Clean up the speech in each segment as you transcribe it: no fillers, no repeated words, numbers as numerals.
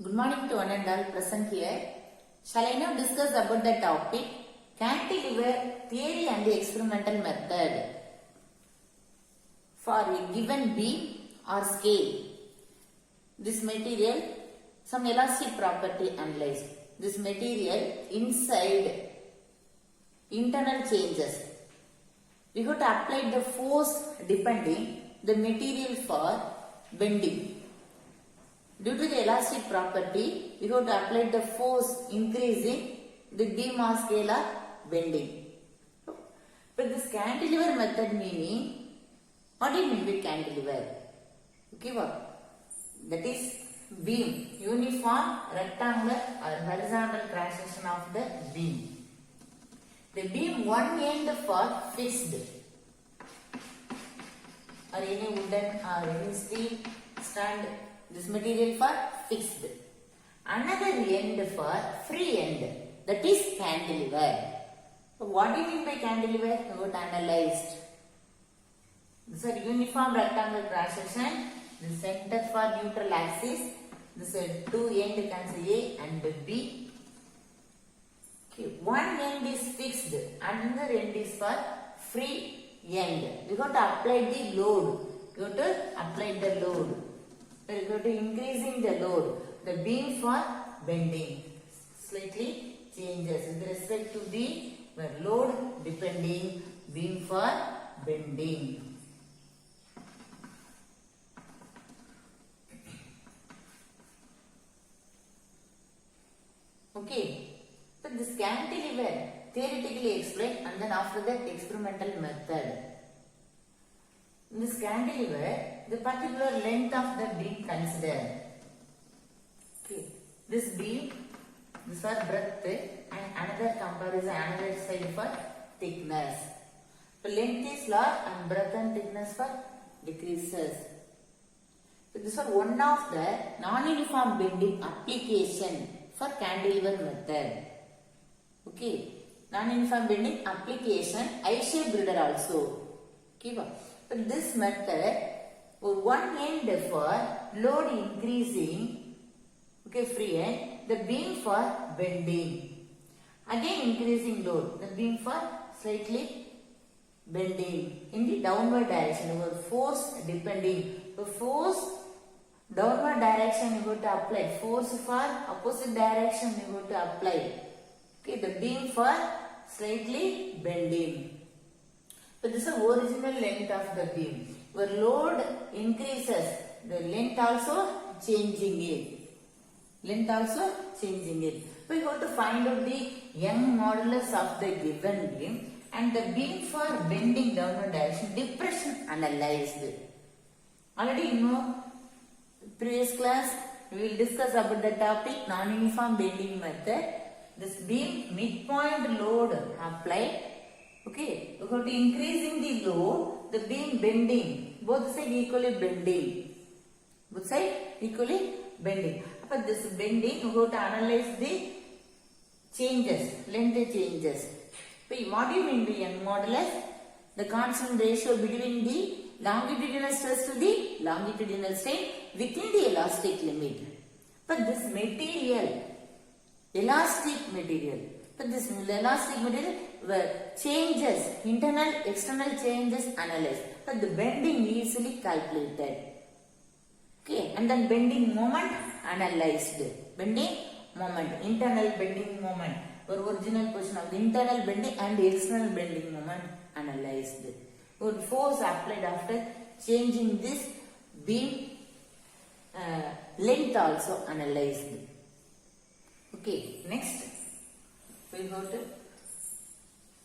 Good morning to one and all present here. Shall I now discuss about the topic cantilever theory and the experimental method for a given beam or scale. This material, some elastic property analyzed. This material inside internal changes. We have to apply the force depending the material for bending. Due to the elastic property, we have to apply the force increasing the beam or scale or bending. But this cantilever method meaning, what do you mean by cantilever? Okay, what? That is beam, uniform, rectangular or horizontal cross section of the beam. The beam one end for fixed or any wooden or any steel stand. This material for fixed. Another end for free end. That is cantilever. So what do you mean by cantilever? We got analyzed. This is uniform rectangular cross section. The center for neutral axis. This is two end cancel A and B. Okay, one end is fixed. Another end is for free end. We got to apply the load. We got to apply the load. We are going to increasing the load. The beam for bending slightly changes with respect to the load depending beam for bending. Okay. So this cantilever theoretically explained and then after that experimental method. In this cantilever, the particular length of the beam considered. Okay. This beam, this for breadth and another comparison, another side for thickness. The length is large and breadth and thickness for decreases. So this is one of the non-uniform bending application for cantilever method. Okay. Non-uniform bending application, I-shaped girder also. Okay. So this method, one end for load increasing, okay, free end, the beam for bending. Again increasing load, the beam for slightly bending in the downward direction. Force depending. The force downward direction you have to apply. Force for opposite direction you have to apply. Okay, the beam for slightly bending. So this is the original length of the beam. Where load increases, the length also changing it. Length also changing it. We have to find out the Young modulus of the given beam and the beam for bending downward direction depression analyzed. Already you know, previous class we will discuss about the topic non-uniform bending method. This beam midpoint load applied. Okay, we have to increasing the load, the beam bending, both sides equally bending. Both sides equally bending. But this bending, we have to analyze the changes, length changes. So what do you mean by Young modulus? The constant ratio between the longitudinal stress to the longitudinal strain within the elastic limit. But this material, elastic material. But this elastic material changes, internal, external changes analyzed. But the bending easily calculated. Okay, and then bending moment analyzed. Bending moment, internal bending moment, or original position of the internal bending and the external bending moment analyzed. Would force applied after changing this beam length also analyzed. Okay, next. We go to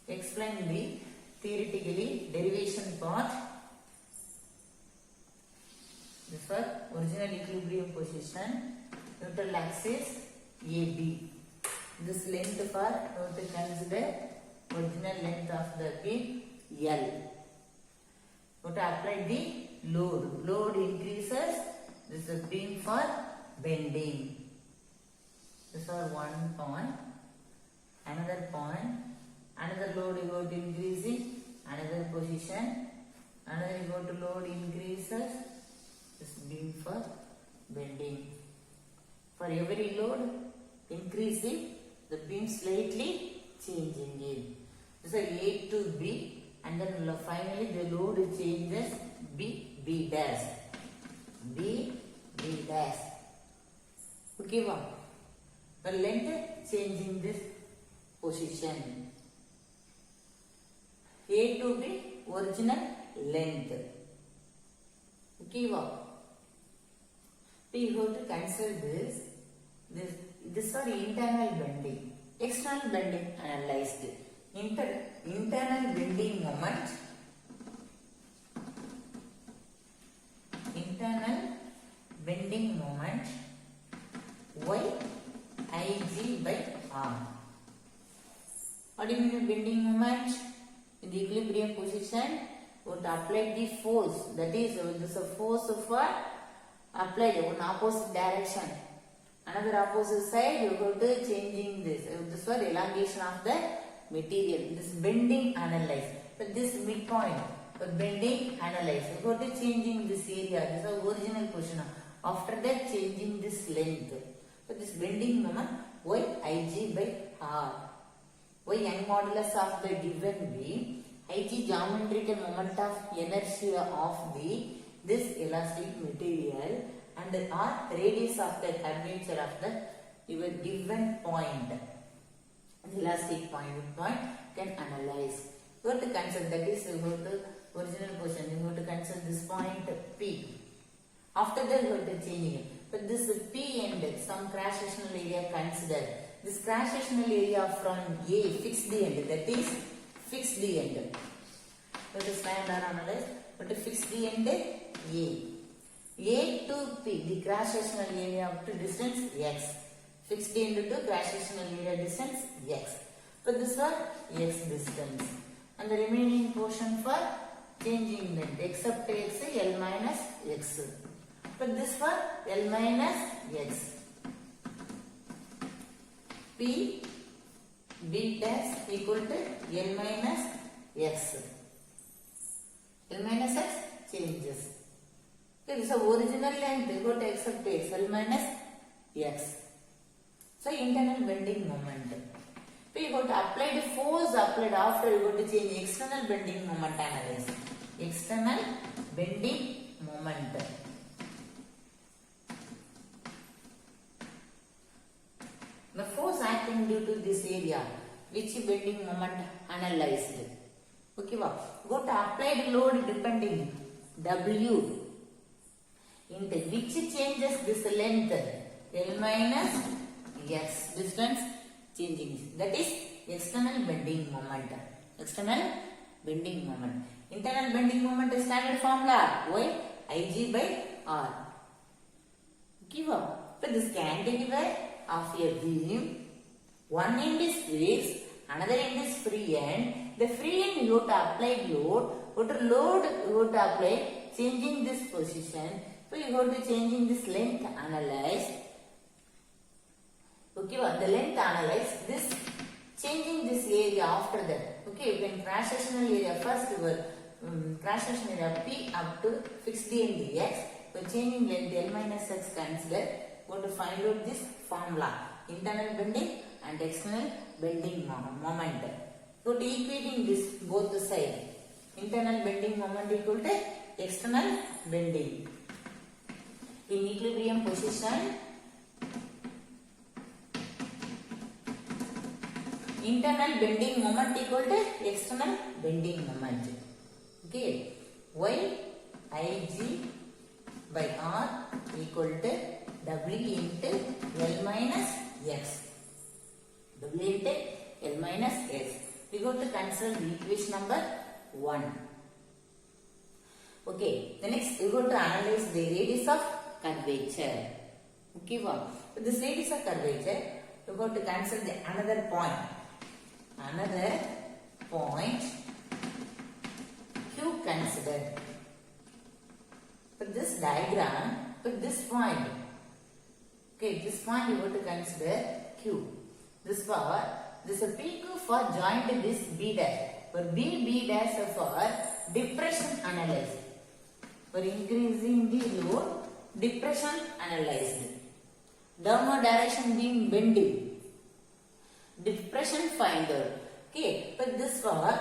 explain the theoretically derivation part. This for original equilibrium position, neutral axis AB. This length for how to consider original length of the beam L. How to apply the load. Load increases. This is beam for bending. This is one point. Another point, another load you go to increasing, another position, another you go to load increases, this beam for bending. For For every load increasing, the beam slightly changing it. So A to B, and then finally the load changes B dash. B dash. Okay, wow. The length changing this position. A to B original length. Okay, wow. We have to consider this for internal bending. External bending analyzed. Internal bending moment. Internal bending moment Y Ig by R. What do you mean by bending moment? In the equilibrium position, we would apply the force. That is, this is a force for applied in opposite direction. Another opposite side, you go to changing this. This for elongation of the material. This bending analyze. But this midpoint, but bending analyze. You go to changing this area. This is the original position. After that, changing this length. But this bending moment, Y Ig by R. Y young modulus of the given beam, Ig geometrical moment of inertia of this elastic material, and R radius of the curvature of the your given point. The elastic point can analyze. You have to consider, that is, you have to original position. You have to consider this point P. After that, you have to change it. But this P end, some cross sectional area consider. This cross sectional area from A, fixed end, that is fixed end. Let us stand or analyze. But to fix the end A. A to P, the cross sectional area up to distance X. Fixed end to cross sectional area distance X. But this one X distance. And the remaining portion for changing length, except X, L minus X. But this for L minus X. P B dash equal to L minus X. L minus X changes. Okay, this is original length. You go to accept X, L minus X. So internal bending moment. So you go to apply the force applied after, you go to change external bending moment analyze. External bending moment. The force acting due to this area, which bending moment analyzed. Okay, wow. Go to applied load depending W into which changes this length L minus X distance changing. That is external bending moment. External bending moment. Internal bending moment is standard formula Y Ig by R. Okay, wow. So this cantilever of a beam, one end is fixed, another end is free end. The free end you have to apply load. What load you have to apply? Changing this position. So you have to changing this length analyze. Okay, the length analyze. This changing this area after that. Okay, you can cross sectional area first. Your cross sectional area P up to fixed end X. So changing length L minus X consider. Going to find out this formula, internal bending and external bending moment. So to equating this both the side, internal bending moment equal to external bending. In equilibrium position, internal bending moment equal to external bending moment. Okay, Y Ig by R equal to W into L minus X. W into L minus X. We go to consider the equation number 1. Okay, the next we go to analyze the radius of curvature. Okay, wow. So this radius of curvature, we go to consider the another point. Another point Q considered. For this diagram, for this point. Okay, this point you have to consider Q. This for this is PQ for joint this B dash. For B dash for depression analyzed. For increasing the load, depression analyzed. downward direction being bending. Depression find out. Okay, but this for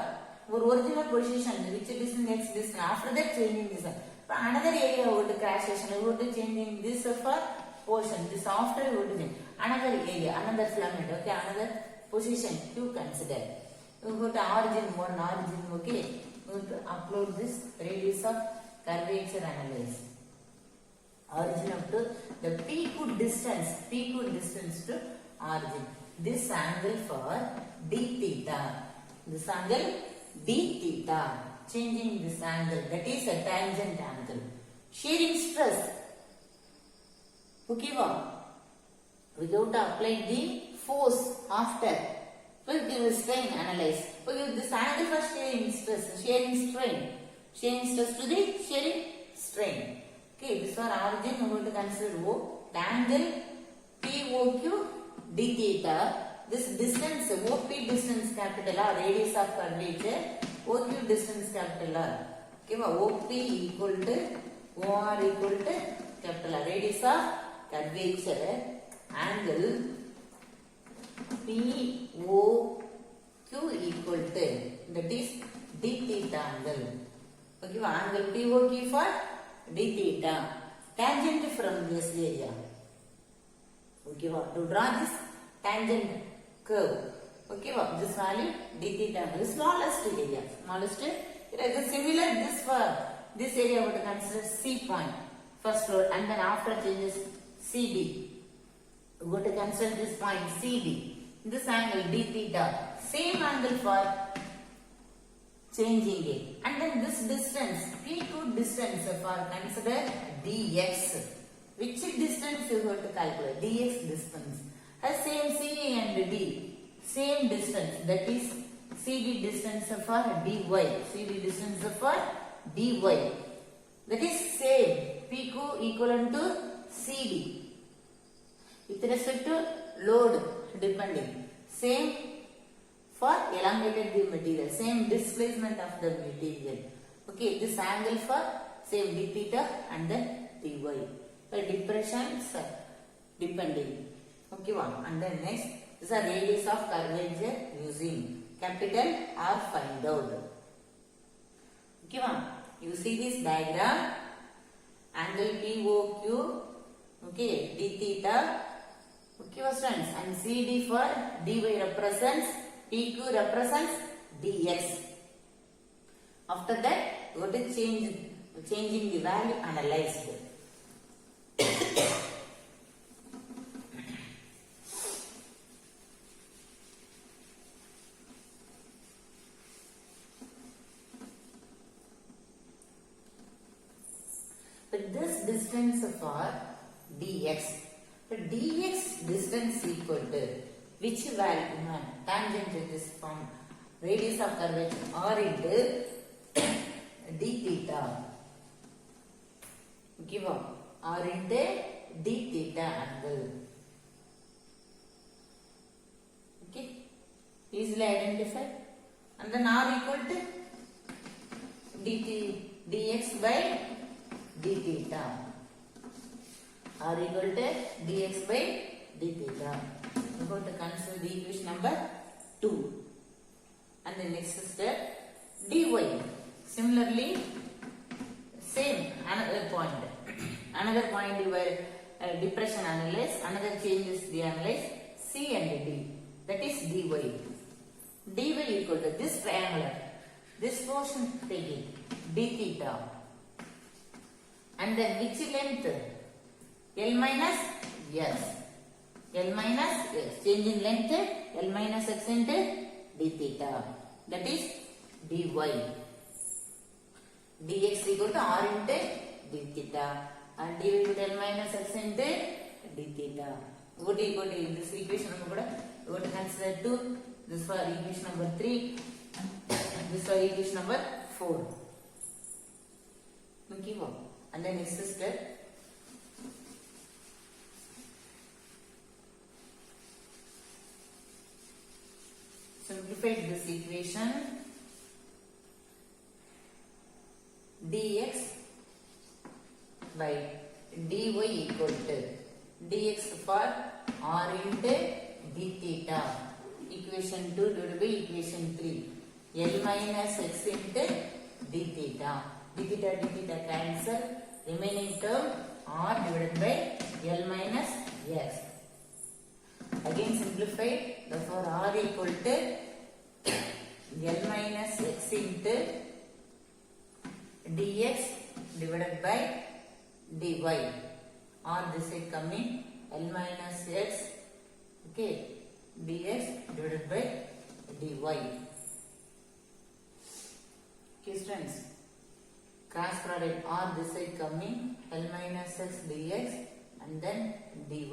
original position, which is next distance. After that, changing this. But another area would crash session, would changing this for portion. This after would change another area, another filament. Okay, another position to consider. You go to origin, one origin. Okay, you to upload this radius of curvature analysis. Origin up to the peak distance to origin. This angle for d theta. This angle d theta. Changing this angle, that is a tangent angle. Shearing stress. Okay, without applying the force after. We'll give a strain analyze. We use this angle for shearing stress. Shearing stress to the shearing strain. Okay, this for origin we are going to consider O. The angle POQ d theta. This distance, OP distance capital R, radius of curvature. OQ distance capital R. Okay, OP equal to OR equal to capital R. Radius of curvature. Angle POQ equal to, that is d theta angle. Okay, angle POQ for d theta. Tangent from this area. Okay, to draw this tangent curve. Okay, this value d theta is smallest area. It is a similar this for this area would consider C point first row, and then after changes CD. We would consider this point CD. This angle d theta, same angle for changing it, and then this distance P2 distance for consider dx. Which distance you have to calculate? Dx distance has same C and D. Same distance, that is CD distance for dy. CD distance for dy. That is same. PQ equivalent to CD. With respect to load depending. Same for elongated the material. Same displacement of the material. Okay, this angle for same d theta and then dy. The depressions depending. Okay, and then next. This is a radius of curvature using capital R find out. Okay, you see this diagram. Angle POQ, okay, d theta. Okay, friends, and CD for dy represents, PQ represents dx. After that, what is changing the value analyzed. But this distance for dx, but dx distance equal to which value? Tangent to this form, radius of curvature r into d theta. Give up r into d theta angle. Okay, easily identified. And then r equal to dx by d theta. R equal to dx by d theta. We are going to consider the equation number 2. And the next step, dy. Similarly, same another point. Another point where depression analyze, another changes the analyze C and D. That is dy. dy equal to this triangular. This portion take it d theta. And then which length? L minus S. L minus S. Change in length L minus X into d theta. That is dy. Dx equal to R into d theta. And dy equal to L minus X into d theta. What equal to this equation number? You got to consider 2. This for equation number 3. This for equation number 4. Okay, and then next step. Simplify this equation. Dx by dy equal to dx for r into d theta. Equation 2 divided by equation 3. L minus x into d theta. D theta cancel. Remaining term r divided by L minus x. Again simplify. Therefore r equal to L minus x into dx divided by dy. R this side coming. L minus x. Okay. dx divided by dy. Okay students. Cross product r this side coming. L minus x dx and then dy.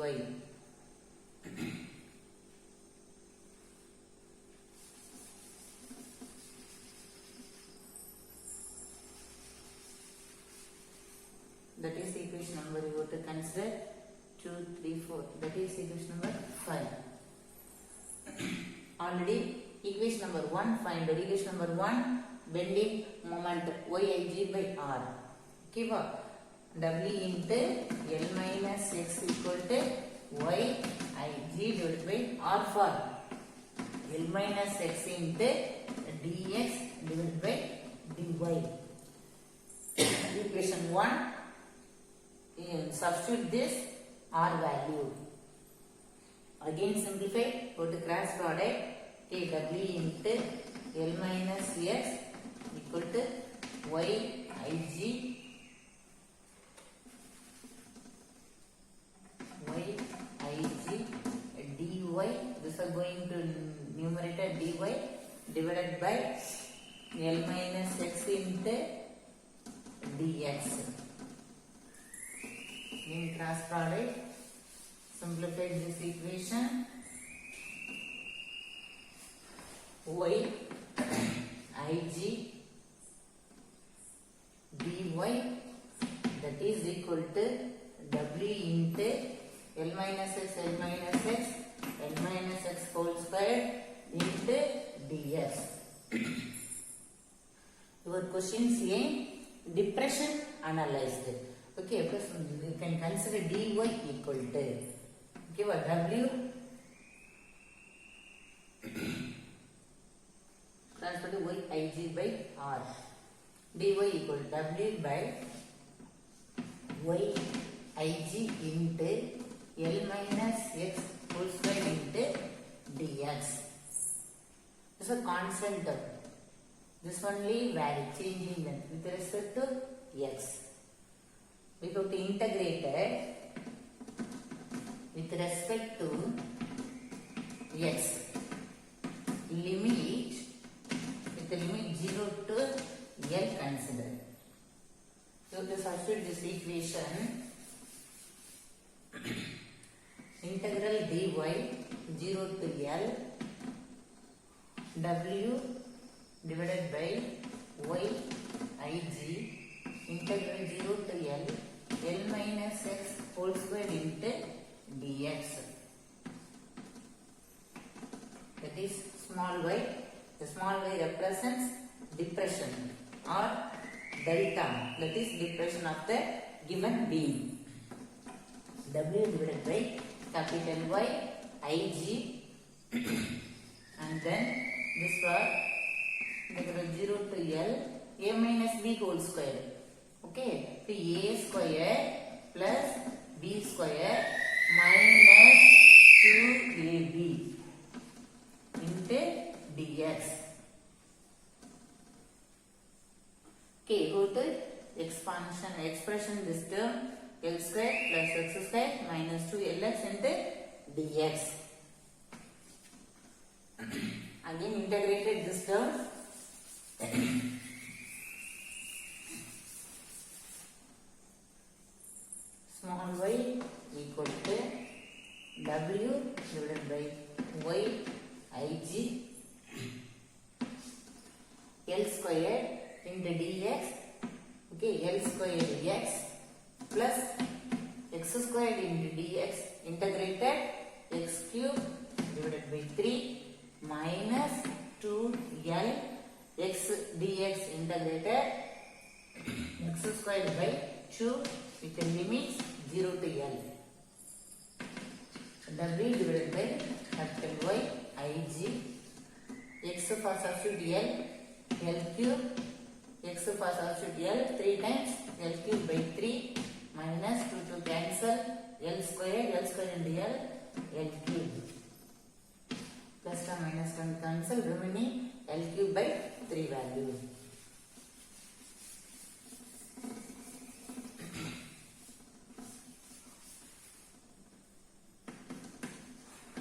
That is equation number you have to consider 2, 3, 4. That is equation number 5. Already equation number 1 find out. Equation number 1 bending moment yig by r. Okay, w into L minus x equal to yig divided by r for L minus x into dx divided by dy. Equation 1. Substitute this r value. Again simplify. Go to cross product. Okay, w into L minus x equal to yig dy. This are going to numerator dy divided by L minus x into dx. In cross product, simplify this equation. Yig dy that is equal to w into L minus x whole square into dx. Your questions here depression analyzed. Okay, because you can consider dy equal to, okay, what w transfer to yig by r. Dy equal to w by yig into L minus x whole square into dx. This is a constant term. This only vary, changing them with respect to x. We have to integrate it with respect to x. Limit with the limit 0 to L consider. So to substitute this equation, integral dy 0 to L w divided by yig integral 0 to L minus x whole square into dx. That is small y. The small y represents depression or delta. That is depression of the given beam. W divided by capital Y ig and then this for integral 0 to L a minus b whole square. Okay, so a square plus b square minus 2ab into dx. Okay, go to expression this term L square plus x square minus 2lx into dx. Again integrated this term. Small y equal to w divided by yig L square into dx. Okay, L square x plus x square into dx integrated x cube divided by 3 minus 2L x dx integrated x square by 2 with the limits 0 to L. W divided by capital Y Ig, x for substitute L cube, x for substitute L 3 times L cube by 3 minus 2 to cancel L square into L cube plus or minus 1 cancel, remaining L cube by 3 value.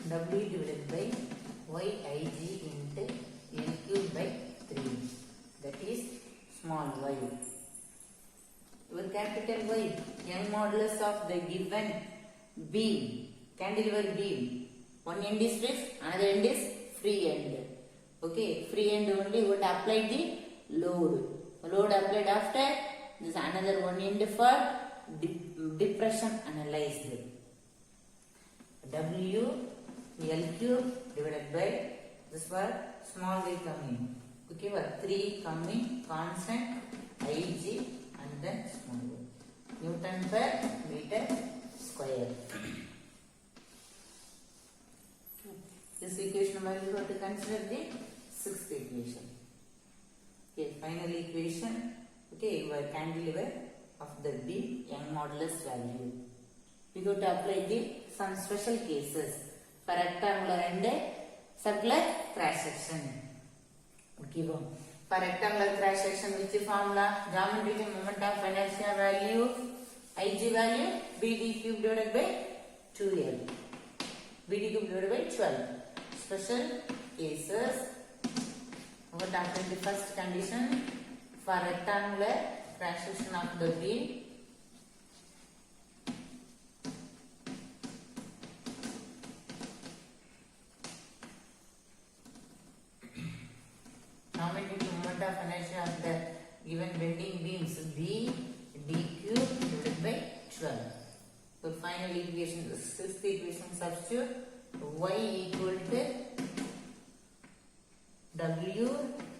W divided by Yig into L cube by 3, that is small y. Your capital Y, young modulus of the given beam, cantilever beam. One end is fixed, another end is free end. Okay, free end only would apply the load. Load applied after, this another one end for depression analyzed. W L cube divided by this for small y coming. Okay, for 3 coming constant Ig and then small y. Newton per meter square. This equation number we have to consider the 6th equation. Okay, final equation. Okay, your cantilever of the beam young modulus value. We go to apply some special cases for rectangular and circular cross section. Okay, for rectangular cross section, which formula? Geometric moment of inertia value, Ig value, BD cube divided by 2L. BD cube divided by 12. Special cases. What after the first condition? For rectangular cross section of the beam, geometric moment of inertia of the given bending beams B D cube divided by 12. So final equation, the 6th equation substitute y equal to W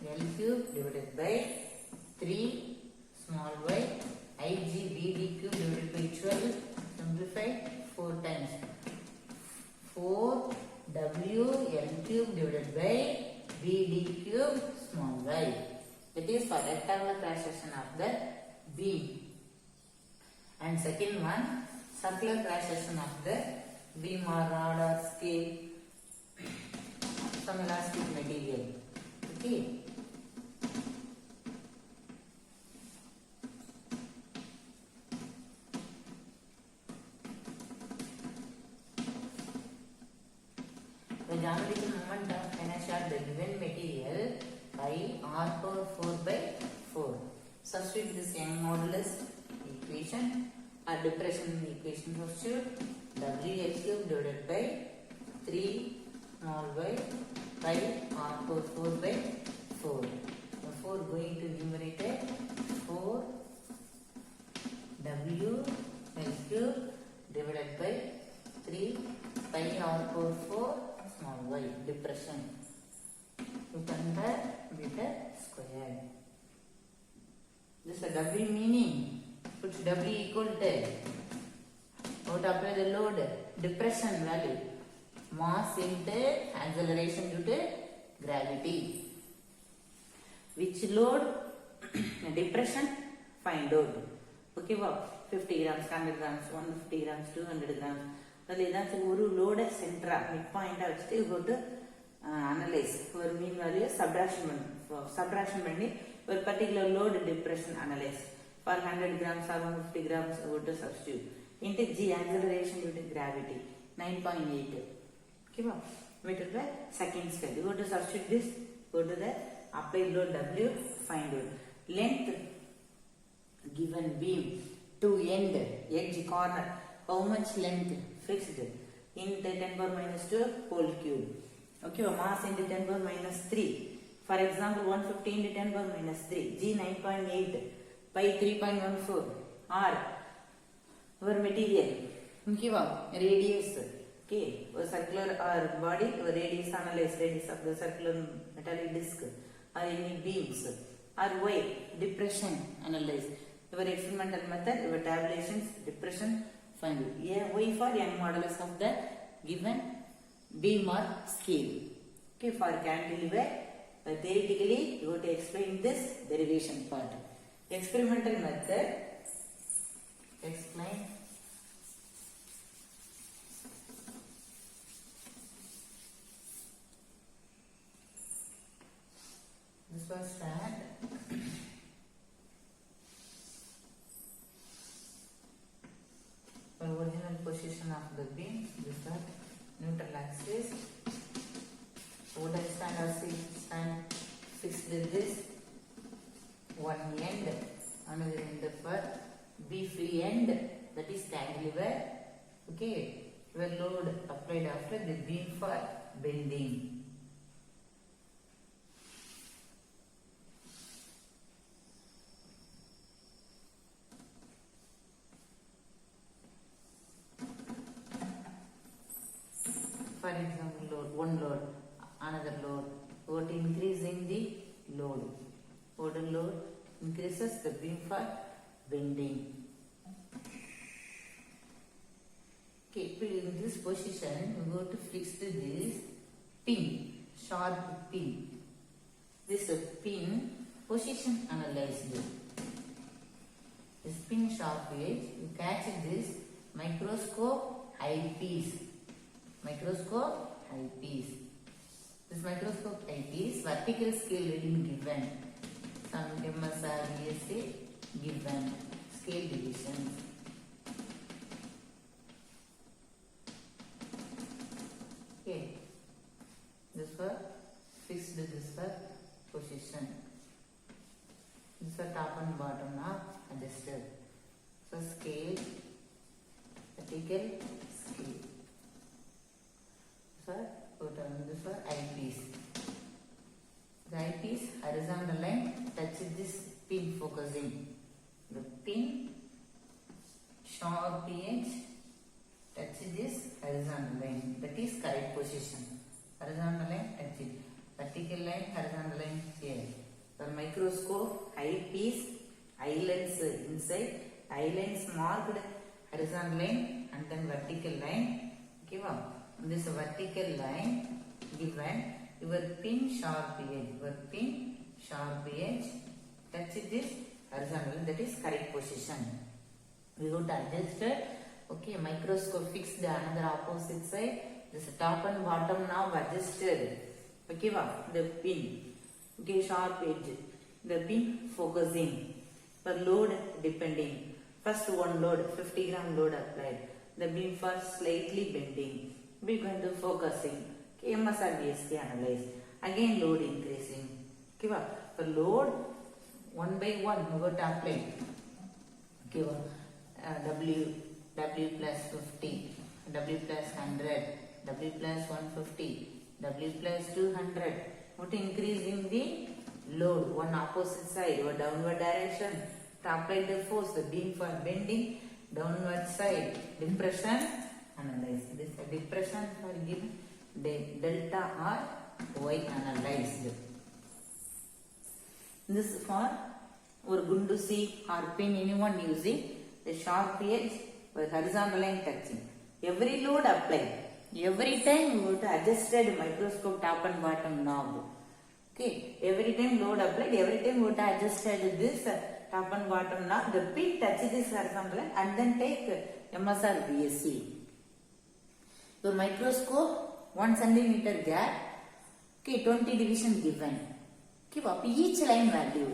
L cube divided by 3 small y Ig BD cube divided by 12. Simplify 4 times 4 W L cube divided by BD cube small y. That is for rectangular cross section of the beam. And second one, circular cross section of the beam or rod or scale, some elastic material. Okay. The geometrical moment of inertia of the given material by r power 4 by 4. Substitute this young modulus equation or depression equation. Substitute WL cube divided by 3 small y by r power 4 by 4. The 4 going to numerator, 4 W L cube divided by 3 pi r power 4 small y, depression. Newton per meter square. This is a W meaning. Put W equal to, how to apply the load? Depression value. Mass into acceleration due to gravity. Which load? Depression, find out. Okay, wow. 50 grams, 100 grams, 150 grams, 200 grams. ஒரு லோட சென்டரா mid பாயிண்டா வச்சுட்டு you go to analyze ஒரு mean value subtraction பண்ணி ஒரு particular load depression analyse for 100 grams or 150 grams go to substitute into g acceleration due to gravity 9.8. Okay, wow. Meter per second square. You go to substitute this, go to the applied load W, find out length given beam to end edge corner. How much length? Fixed into 10 power minus 2 whole cube. Okay, mass into 10 power minus 3. For example, 150 into 10 power minus 3. G 9.8 by 3.14. R our material. Okay, radius. Okay, a circular or body, radius analyze radius of the circular metallic disc or any beams. Or Y depression analyze. Your experimental method, your tabulations, depression. Find it. Y for young modulus of the given beam or scale. Okay, for cantilever, theoretically you have to explain this derivation part. Experimental method, explain this was stand. The original position of the beam, this is neutral axis. Would I stand or stand fixed with this? One end, another end for B free end, that is cantilever. Okay, your load applied after the beam for bending. For example, load, one load, another load, what increasing the load. Total load increases the beam for bending. Okay, in this position, we go to fix this pin, sharp pin. This pin position analyzed. This pin sharp edge, you catch this microscope eyepiece. Microscope eyepiece. This microscope eyepiece, vertical scale reading given. Some MSR, VSA given. Scale divisions. Okay. This for fixed, this for position. This for top and bottom now adjusted. So scale, vertical scale. This for eyepiece. The eyepiece horizontal line touches this pin focusing. The pin sharp edge touches this horizontal line. That is correct position. Horizontal line touch it. Vertical line, horizontal line here. The microscope eyepiece, eye lens inside, eye lens marked horizontal line and then vertical line. Okay, wow. This vertical line given, your pin sharp edge touch this horizontal, that is correct position. We would adjust it. Okay, microscope fixed another opposite side. This top and bottom now adjusted. Okay, the pin. Okay, sharp edge. The pin focusing. For load depending. First one load, 50 gram load applied. The beam first slightly bending. We going to focusing. Okay, MSR VSK analyze. Again load increasing. Okay, for load one by one we got to apply. Okay, W plus 50, W plus 100, W plus 150, W plus 200. What increasing the load? One opposite side or downward direction. To apply the force, the beam for bending, downward side, depression, analyze. This depression for given delta or Y analyzed. This for or gundu C or pin anyone using the sharp edge or horizontal line touching. Every load applied. Every time we have to adjusted microscope top and bottom knob. Okay, every time load applied, every time we have to adjusted this top and bottom knob. The pin touches this horizontal line and then take MSR VSC. Your microscope 1 centimeter gap. Okay, 20 division given. Give up each line value.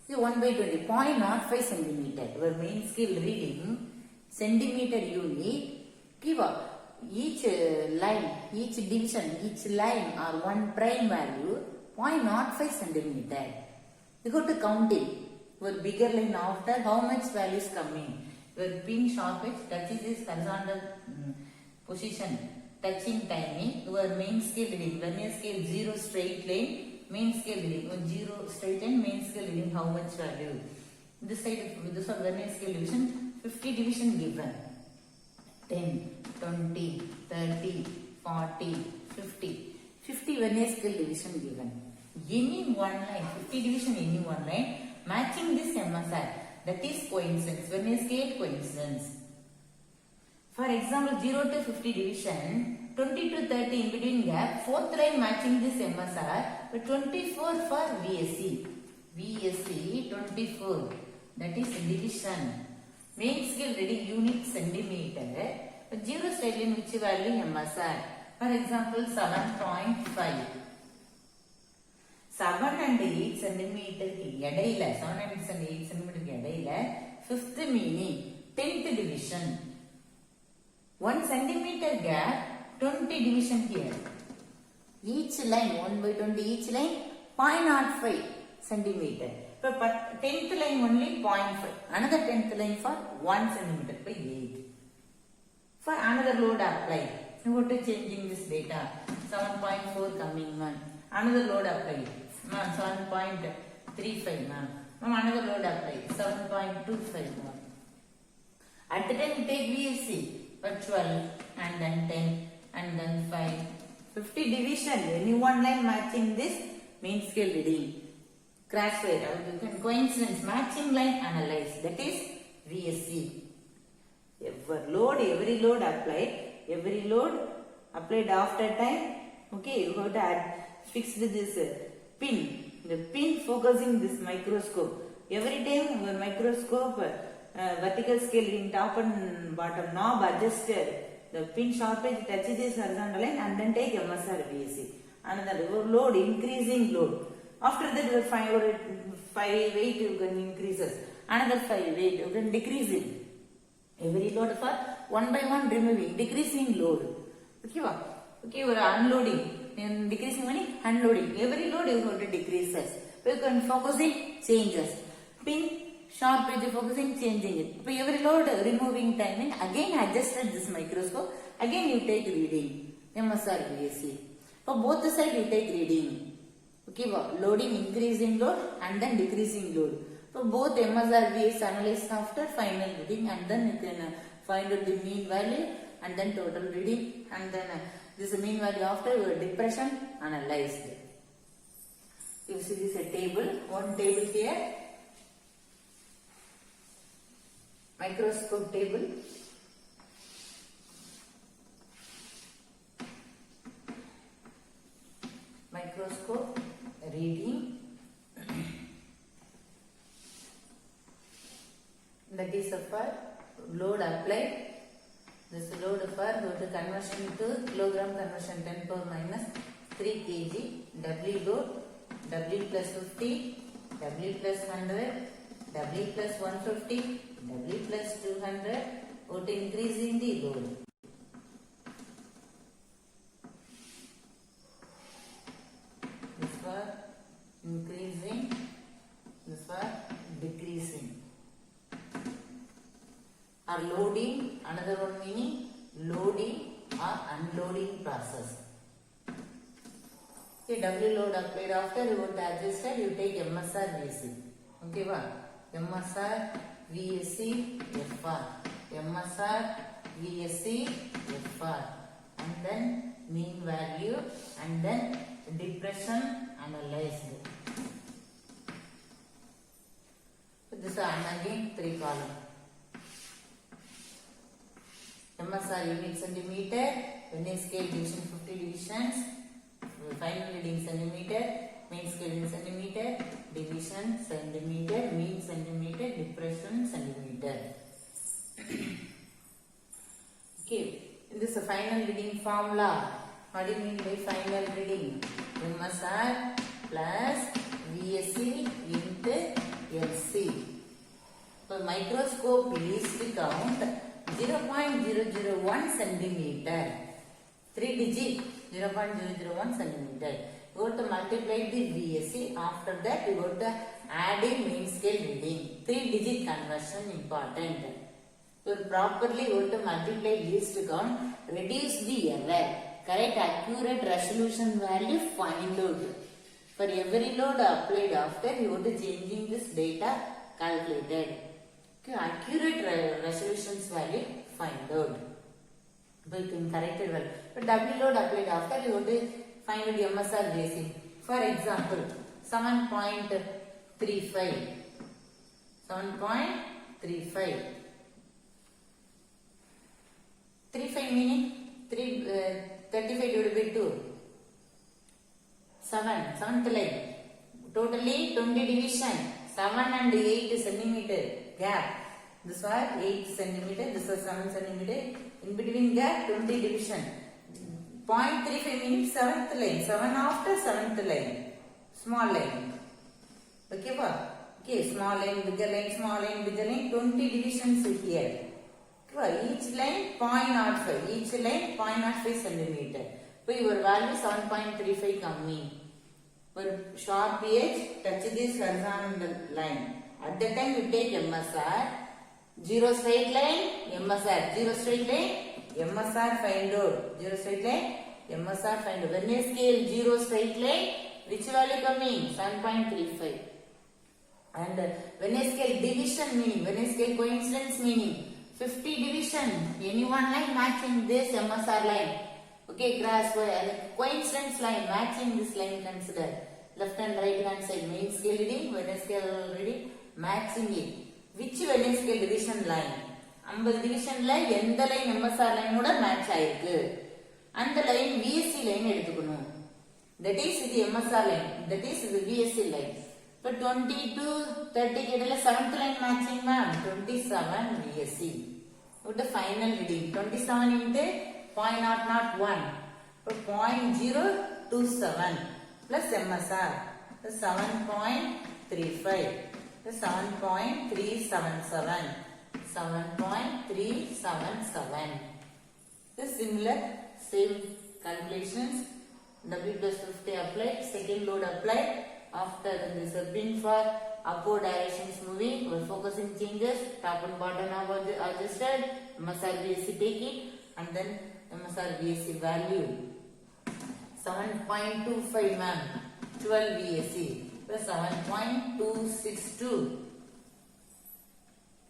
Okay, 1 by 20, 0.05 centimeter. Your main scale reading centimeter unit. Give up each line, each division, each line or one prime value 0.05 centimeter. You got to count it. Your bigger line after how much value is coming. Your pin sharp edge touches this horizontal position. Touching timing, your main scale reading, vernier scale 0 straight line, main scale reading, 0 straight line, main scale reading how much value. This side, this one vernier scale division, 50 division given. 10, 20, 30, 40, 50. 50 vernier scale division given. Any one line, 50 division any one line, matching this MSR. That is coincidence, vernier scale coincidence. For example, 0 to 50 division, 20 to 30 in between gap, fourth line matching this MSR, but 24 for VSC. VSC 24, that is division. Main scale reading unit centimeter, but 0 style in which value MSR. For example, 7.5. 7 and 8 centimeter எடையில 7 and 8 centimeter எடையில fifth meaning 10th division. 1 centimeter gap, 20 division here. Each line 1 by 20, each line 0.05 centimeter. But 10th line only 0.5. Another 10th line for 1 centimeter by 8. For another load applied, you go to changing this data. 7.4 coming on. Another load applied. 7.35 ma'am. Another load applied. 7.25 ma'am. At the time we take VSC. But 12 and then 10 and then 5. 50 division. Any one line matching this main scale reading. Crash rate. Coincidence. Matching line analyze. That is VSC. Every load applied. Every load applied after time. Okay, you have to add. Fix this pin. The pin focusing this microscope. Every time your microscope vertical scale in top and bottom knob adjusted. The pin sharpage touches this horizontal line and then take MSR VSC. Another load, increasing load. After that, you find 5 weight you can increases. Another 5 weight you can decrease it. Every load for 1 by 1 removing, decreasing load. Okay, okay, we are unloading. Decreasing meaning unloading. Every load you have to decreases. You can focusing changes. Pin sharp edge focusing changing it. So every load removing timing again adjusted this microscope. Again you take reading. MSR VSC. For both the side you take reading. Okay, loading increasing load and then decreasing load. For both MSR VSC analyzed after final reading and then you can find out the mean value and then total reading and then this mean value after your depression analyzed. You see this a table. One table here. Microscope table. Microscope reading. That is for load applied. This load for go to conversion to kilogram conversion 10 power minus 3 kg. W load. W plus 50. W plus 100. W plus 150. W plus 200. What increasing the load. This for increasing. This for decreasing. Or loading. Another one meaning loading or unloading process. Okay, W load applied after you want to adjust it, you take MSR VSC. Okay, MSR VSC FR. MSR VSC FR. And then mean value and then depression analyzed. So this is again 3 column. MSR unit centimeter, unit scale division 50 divisions, final reading centimeter, main scale in centimeter, division centimeter, mean centimeter, depression centimeter. Okay, this is a final reading formula. What do you mean by final reading? MSR plus VSC into LC. So microscope least count 0.001 centimeter. 3 digit 0.001 centimeter. You go to multiply the VSC. After that you go to add in main scale reading. 3 digit conversion important. So properly go to multiply least count. Reduce the error. Correct accurate resolution value find out. For every load applied after you go to changing this data calculated. Okay, accurate resolutions value find out. But you can correct it well. But W load applied after you go to find out MSR VSC. For example, 7.35. 7.35. 35 meaning 35 divided by 2. 7th line. Totally 20 division. 7 and 8 centimeter gap. This was 8 centimeter. This was 7 centimeter. In between gap 20 division. 0.35 meaning 7th line. 7 after 7th line. Small line. Okay, okay, small line, bigger line, small line, bigger line. 20 divisions here. Each line 0.05. Each line 0.05 centimeter. So your value 7.35 coming. For sharp edge, touch this horizontal line. At that time you take MSR. 0 straight line, MSR. 0 straight line, MSR find out. 0 straight line, MSR find out. When you scale 0 straight line, which value coming? 7.35. And when I scale division meaning, when I scale coincidence meaning, 50 division, any one line matching this MSR line. Okay, cross coincidence line matching this line consider. Left and right hand side main scale reading, when I scale reading, matching it. Which when I scale division line? 50 division line, எந்த line MSR line ஓட match ஆயிருக்கு. அந்த line VSC line எடுத்துக்கணும். That is the MSR line. That is the VSC line. So 20 to 30 கேடல 7th line matching ma'am. 27 VSC. What the final reading? 27 into 0.001. So 0.027 plus MSR. So 7.35. So 7.377. 7.377. The similar same calculations. W plus 50 applied, second load applied. After this pin for upward directions moving, we're focusing changes, top and bottom are adjusted, MSR VSC take it, and then MSR VSC value 7.25 ma'am, 12 VSC plus 7.262.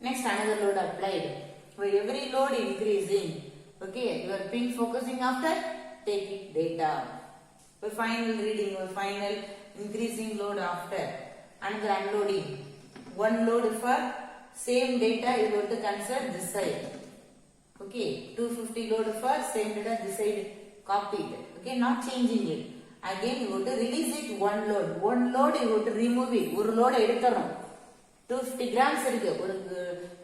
Next another load applied. For every load increasing, okay, you are pin focusing after taking data. For final reading or final increasing load after another unloading. One load for same data you have to consider this side. Okay, 250 load for same data this side copied. Okay, not changing it. Again you have to release it one load. One load you have to remove it. One load எடுக்கணும். 250 grams இருக்கு. ஒரு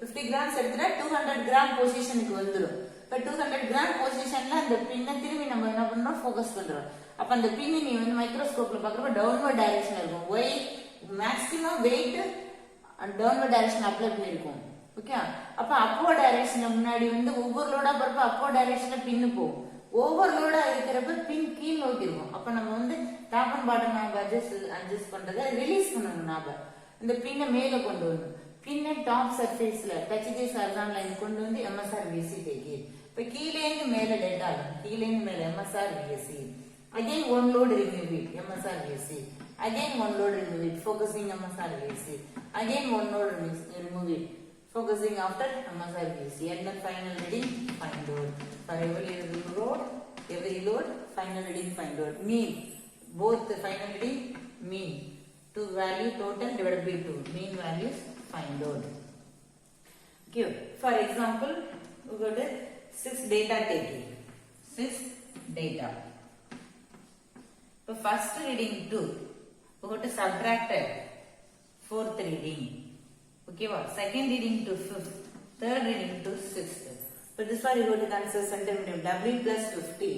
50 grams எடுத்துட்டா 200 gram பொசிஷனுக்கு வந்துரும். இப்ப 200 gram பொசிஷன்ல அந்த பின்ன திரும்பி நம்ம என்ன பண்றோம் ஃபோக்கஸ் பண்றோம். அப்ப அந்த பின் நீ வந்து மைக்ரோஸ்கோப்ல பாக்குறப்ப டவுன்வர்ட் டைரக்ஷன் இருக்கும். weight maximum weight downward direction apply பண்ணிருக்கும். ஓகே, அப்ப அப்வர்ட் டைரக்ஷன்ல முன்னாடி வந்து ஒவ்வொரு லோடா போறப்ப அப்வர்ட் டைரக்ஷன்ல பின் போகும். ஓவர் லோடா இருக்கிறப்ப பின் கீழ் நோக்கி இருக்கும். அப்ப நம்ம வந்து டாப் அண்ட் பாட்டம் நாப அட்ஜஸ்ட் பண்றதை ரிலீஸ் பண்ணணும். நாப இந்த பின்னை மேல கொண்டு வரணும். பின்னை டாப் சர்ஃபேஸ்ல டச் திஸ் ஹாரிசான்டல் லைன் கொண்டு வந்து MSR VSC take it. இப்ப கீழே இருந்து மேல டேட்டா கீழே இருந்து மேல MSR VSC. Again one load remove it, MSR VSC. Again one load remove it, focusing MSR VSC. Again one load remove it, focusing after MSR VSC. And then final reading, find out. For every load, final reading, find out. Mean, both the final reading, mean. 2 value total divided by 2. Mean values, find out. Okay, for example, we got 6 data taking. 6 data. So first reading 2, we got to subtract 4th reading. Okay, what? Second reading to 5th, third reading to 6th. So this one you go to consider centimeter W plus 50.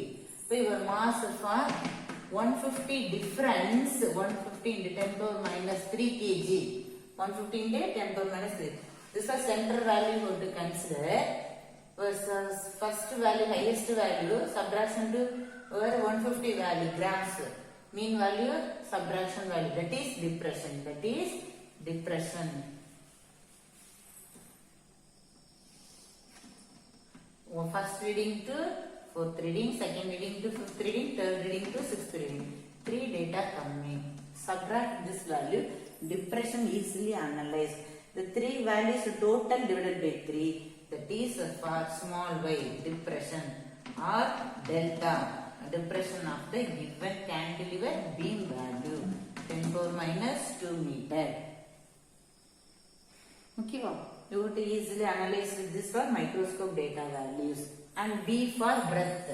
So your mass for 150 difference, 150 into 10 power minus 3 kg. 150 into 10 power minus 3. This was center value you have to consider. Versus first value, highest value, subtraction to over 150 value, grams. Mean value, subtraction value. That is depression. That is depression. First reading to 4th reading, second reading to 5th reading, third reading to 6th reading. 3 data coming. Subtract this value. Depression easily analyzed. The 3 values total divided by 3. That is for small y, depression or delta. Depression of the given cantilever beam value. 10 power minus 2 meter. Okay, you have to easily analyze this for microscope data values. and B for breadth.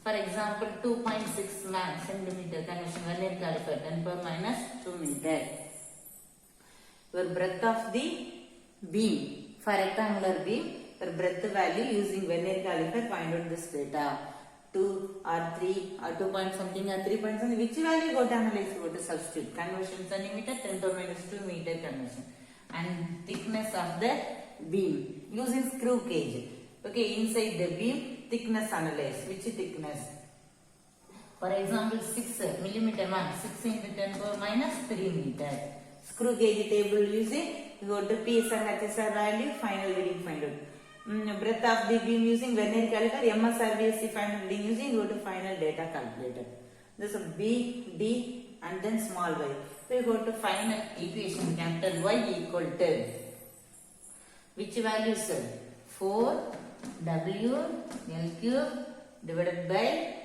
For example, 2.6 centimeter conversion vernier caliper 10 power minus 2 meter. Your breadth of the beam for rectangular beam, your breadth value using vernier caliper, find out this data. 2 or 3 or 2 point something or 3 point something, which value go to analyze, go to substitute. Conversion centimeter 10 power minus 2 meter conversion. And thickness of the beam using screw gauge. Okay, inside the beam thickness analyze. Which thickness? For example, 6 millimeter 6 into 10 power minus 3 meter. Screw gauge table using, you go to PSR HSR value, final reading find out. Breadth of the beam using vernier caliper, MSR VSC final reading using, go to final data calculator. This is B, D and then small y. We go to final equation, capital Y equal to which value, sir? 4 W L cube divided by,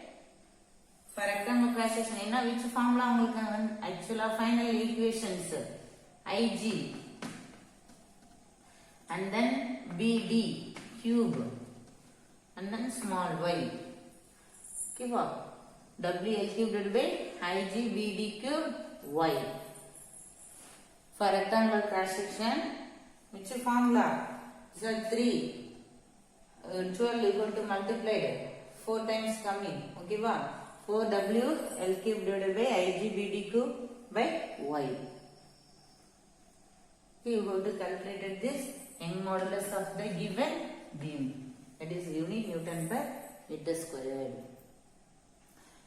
for rectangle cross section, which formula actually final equations, IG and then BD cube and then small y. Okay, WL cube divided by IG BD cube y. For rectangle cross section, which formula? So 3 12 equal to multiplied 4 times coming. Okay, 4W L cube divided by IG BD cube by y. Okay, you go to calculate this Young modulus of the given beam, that is unit Newton per meter squared.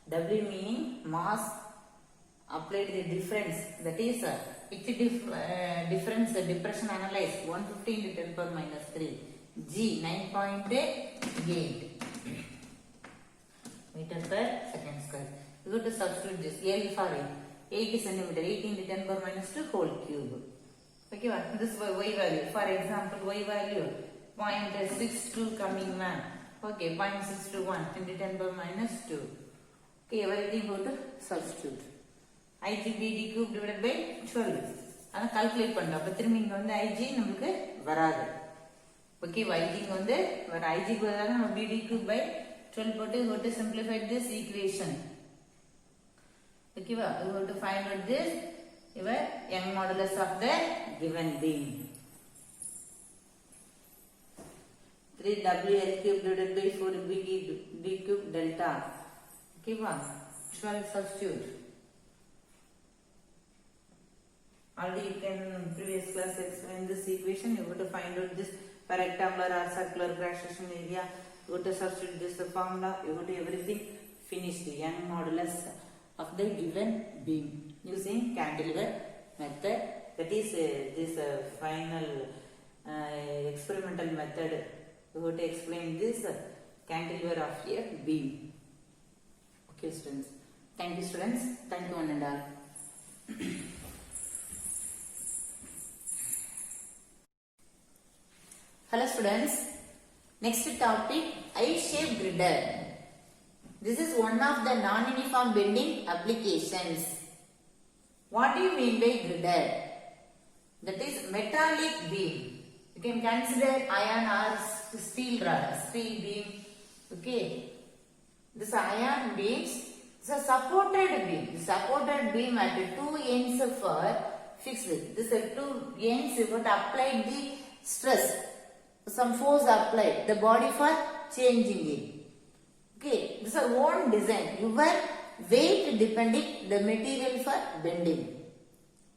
W meaning mass applied the difference, that is which difference depression analyzed 150 into 10 power minus 3. G 9.8 meter per second square. You go to substitute this L for 80 centimeter, 18 into 10 power minus 2 whole cube. Okay, this y value. For example, y value 0.62 coming man. Okay, 0.621 into 10 power minus 2. Okay, everything go to substitute. IGBD cube divided by 12. Ana calculate panna. Appo thirumbi inga vandu IG namakku varadu. Okay, IG inga vandu var IG ku varada nama BD cube by 12 pottu go to simplify this equation. Okay, we go to find out this your Young modulus of the given beam. 3WL cube divided by 4BD cube delta. Okay, 12 substitute. Already you can previous class explain this equation. You go to find out this for rectangular or circular cross section area. You go to substitute this formula. You go to everything finished. Young modulus of the given beam using cantilever method. That is this final experimental method. You go to explain this cantilever of a beam. Okay, students. Thank you, students. Thank you, one and all. Hello, students. Next topic, I-shaped girder. This is one of the non-uniform bending applications. What do you mean by girder? That is metallic beam. You can consider iron or steel rod, steel beam. Okay. This iron beams is a supported beam. The supported beam at 2 ends for fixed. This 2 ends you got applied the stress. Some force applied. The body for changing it. Okay, this is our own design. Your weight depending the material for bending.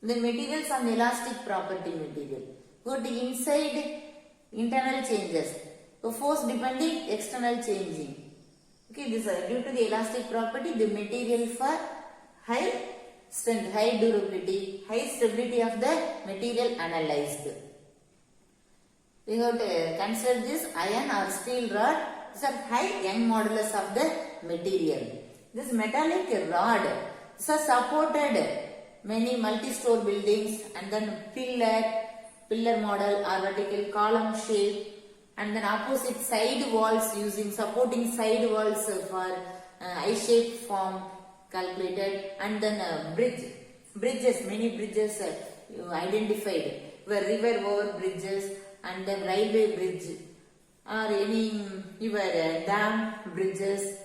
The material is an elastic property material. Go to inside internal changes. The force depending external changing. Okay, this is due to the elastic property. The material for high strength, high durability, high stability of the material analyzed. We have to consider this iron or steel rod. These are high Young modulus of the material. This metallic rod, these are supported many multi-store buildings and then pillar model or vertical column shape, and then opposite side walls using supporting side walls for I-shaped form calculated, and then bridges, many bridges identified were river over bridges and then railway bridge or any your dam, bridges,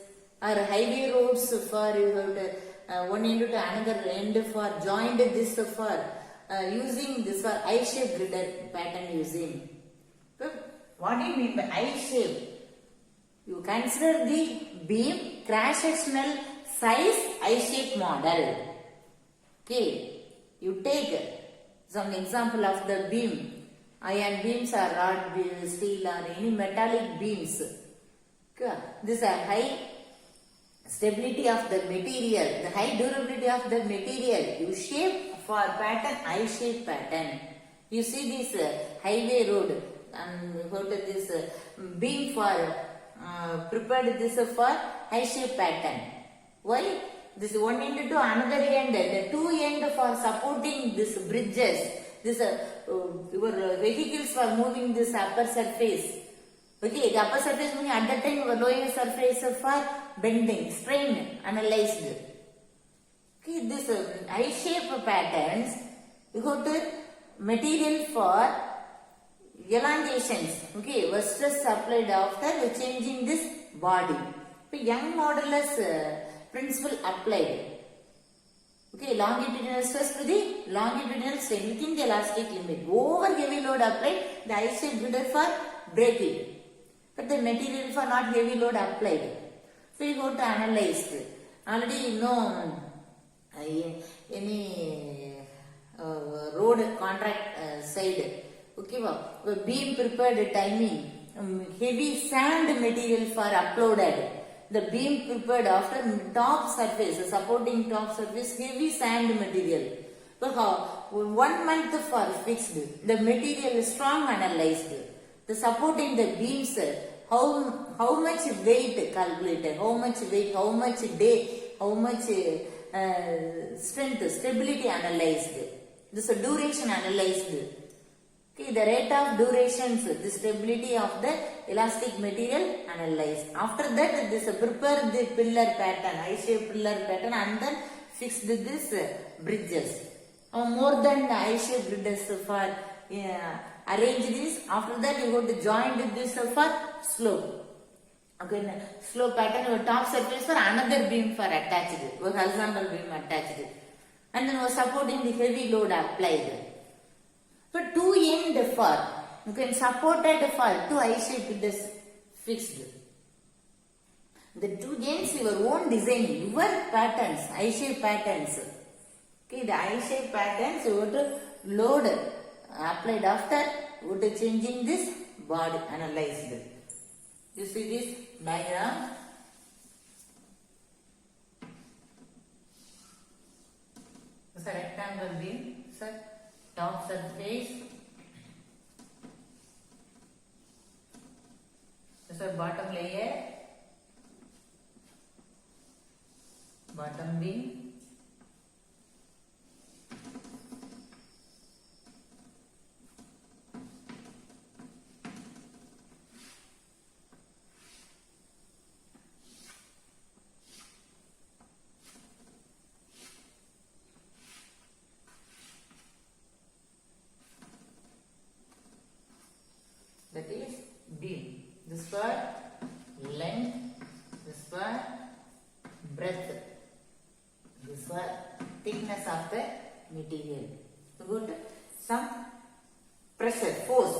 or highway roads for you have to, one end to another end for joined this for using this for I-shaped grid pattern using. So, what do you mean by I-shape? You consider the beam cross-sectional size I-shape model. Okay, you take some example of the beam. Iron beams or rod beams, steel or any metallic beams. Okay. This is a high stability of the material, the high durability of the material. You shape for pattern, I-shape pattern. You see this highway road and what is this beam for prepared this for I-shape pattern. Why? This one end to another end, the two end for supporting this bridges. This your vehicles for moving this upper surface. Okay, the upper surface meaning at that time your lower surface for bending, strain, analyzed. Okay, this I-shape patterns, you got the material for elongations. Okay, was stress applied after changing this body. So, Young modulus principle applied. Okay, longitudinal stress to the longitudinal strain within the elastic limit. Over heavy load applied, the I-shape grider for break it. But the material for not heavy load applied. So you go to analyze. Already you know any road contract side. Okay, beam prepared timing. Heavy sand material for uploaded. The beam prepared after top surface, supporting top surface, heavy sand material. So how 1 month for fixed, the material is strong analyzed. The supporting the beams, how much weight calculated, how much weight, how much day, how much strength, stability analyzed. This duration analyzed. Okay, the rate of durations, the stability of the elastic material analyzed. After that, this prepare the pillar pattern, I-shaped pillar pattern, and then fix this bridges. More than the I-shaped bridges for arrange this. After that, you go to join this for slope. Okay, slope pattern, your top surface for another beam for attached, your horizontal beam attached, and then you are supporting the heavy load applied. So two end for, you can supported for two I-shaped is fixed. The two ends your own design, your patterns, I-shape patterns. Okay, the I-shape patterns you have to load applied after, you have to changing this body analyzed. You see this diagram. It's a rectangle beam, sir. Top surface, this is bottom layer, bottom beam, that is beam. This for length, this for breadth, this for thickness of the material. So go to some pressure, force.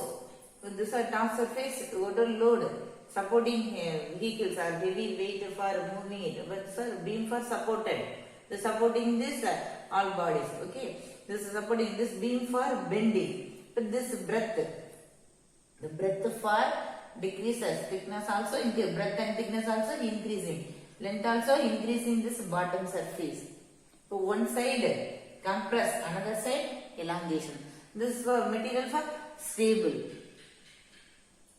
So this is top surface, go to load, supporting vehicles or heavy weight for moving it. But sir, beam for supported. The supporting this all bodies. Okay, this is supporting this beam for bending. But this breadth. The breadth for decreases, thickness also increases, breadth and thickness also increasing, length also increasing this bottom surface. So one side compress, another side elongation. This is for material for stable.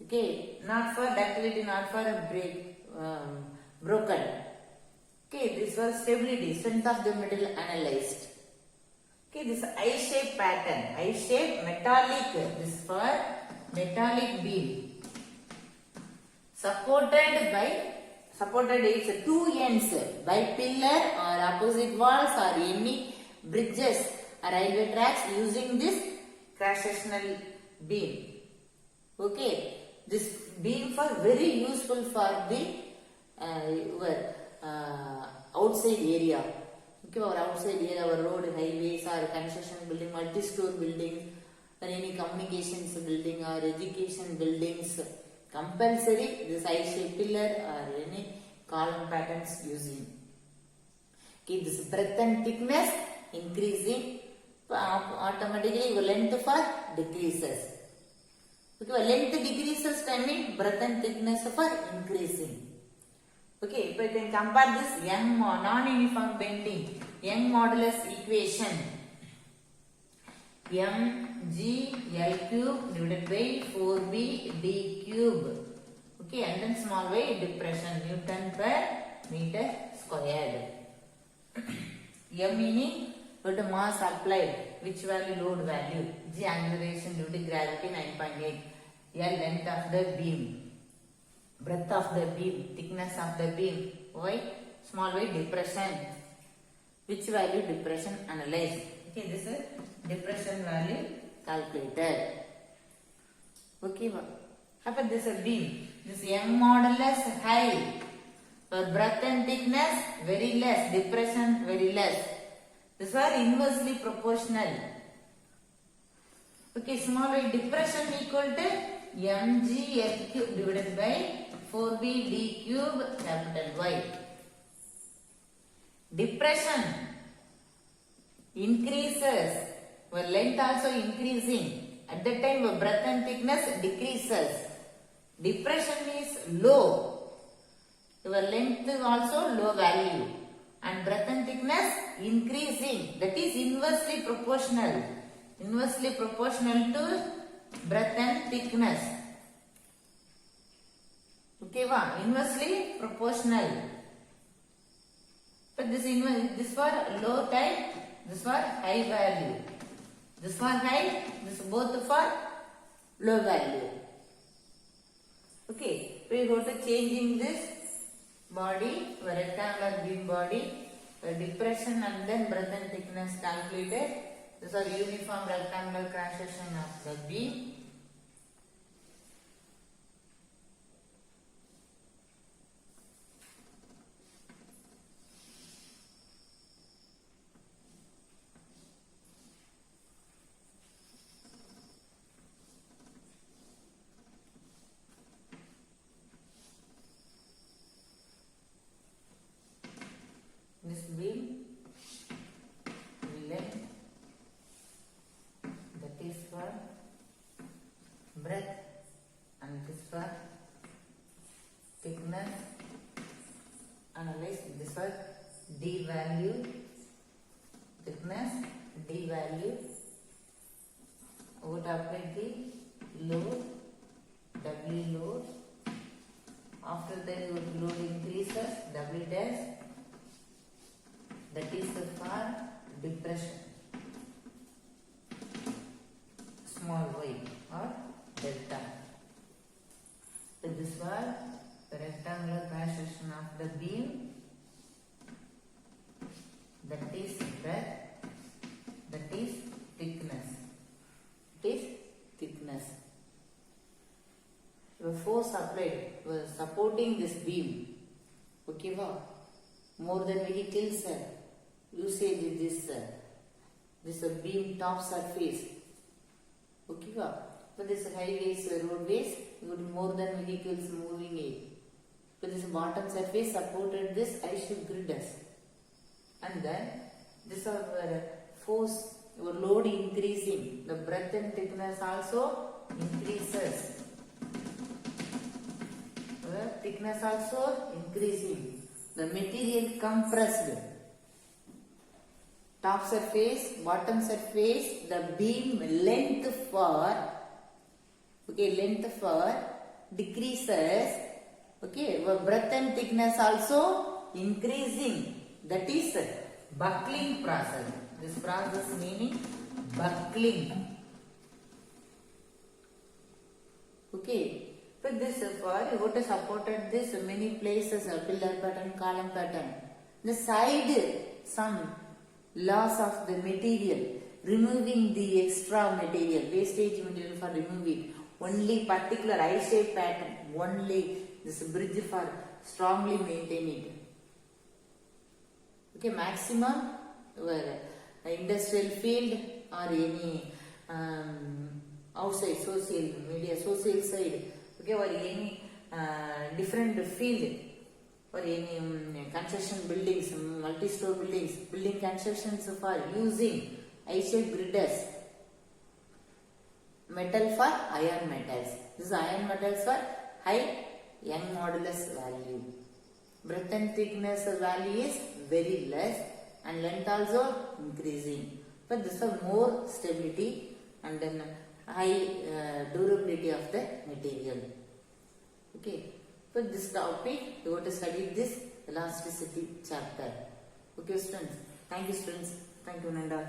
Okay, not for ductility, not for broken. Okay, this was stability, strength of the material analyzed. Okay, this I-shape pattern, I-shape metallic, this for metallic beam, supported is two ends by pillar or opposite walls or any bridges or railway tracks using this cross-sectional beam. Okay, this beam for very useful for the your outside area. Okay, our outside area, our road, highways, or construction building, multi-store buildings, or any communications building or education buildings. Compulsory this I-shaped pillar or any column patterns using. Okay, this breadth and thickness increasing, automatically your length for decreases. Okay, length decreases time mean breadth and thickness for increasing. Okay, if I can compare this Young non-uniform bending, Young modulus equation, mgl cube divided by 4b d cube. Okay, and then small y depression, Newton per meter squared. M meaning what mass applied, which value, load value. G acceleration due to gravity 9.8. L length of the beam, breadth of the beam, thickness of the beam. Y small y depression, which value depression analyzed. Okay, this is depression value calculated. Okay, after this is beam, this Young modulus high, for breadth and thickness very less, depression very less. These are inversely proportional. Okay, small y depression equal to mgl cube divided by 4b d cube capital Y. Depression increases, your length also increasing. At that time your breadth and thickness decreases. Depression is low, your length also low value, and breadth and thickness increasing. That is inversely proportional. Inversely proportional to breadth and thickness. Okay, inversely proportional. But this for low type, this for high value. This for high, this both for low value. Okay, we go to changing this body, rectangular beam body, depression and then breadth and thickness calculated. These are uniform rectangular cross section of the beam. This beam length, that is for breadth, and this for thickness. Analyze this for D value, thickness, D value. What apply the load, W load. After that load increases, W dash. That is for depression, small y or delta. So this was the rectangular cross section of the beam. That is breadth. That is thickness. It is thickness. The force applied was supporting this beam. Okay, more than vehicles. Usage is this beam top surface. Okay, but this highways, roadways, more than vehicles moving it. But this bottom surface supported this I-shaped grid, and then this our force, your load increasing. The breadth and thickness also increases. The thickness also increasing. The material compressed. Top surface, bottom surface, the beam length for, okay, length for decreases. Okay, breadth and thickness also increasing. That is buckling process. This process meaning buckling. Okay, but this for you got to supported this many places, pillar pattern, column pattern. The side some loss of the material, removing the extra material, wastage material for removing. only particular I-shaped pattern, only this bridge for strongly maintain it. Okay, maximum industrial field or any outside social media, social side, okay, or any different field, or any construction buildings, multi-store buildings, building constructions for using I-shaped girders. Metal for iron metals. This iron metals for high Young modulus value. Breadth and thickness value is very less and length also increasing. But this is more stability and then high durability of the material. Okay. For this topic, you want to study this elasticity chapter. Okay, students. Thank you, students. Thank you, Nanda.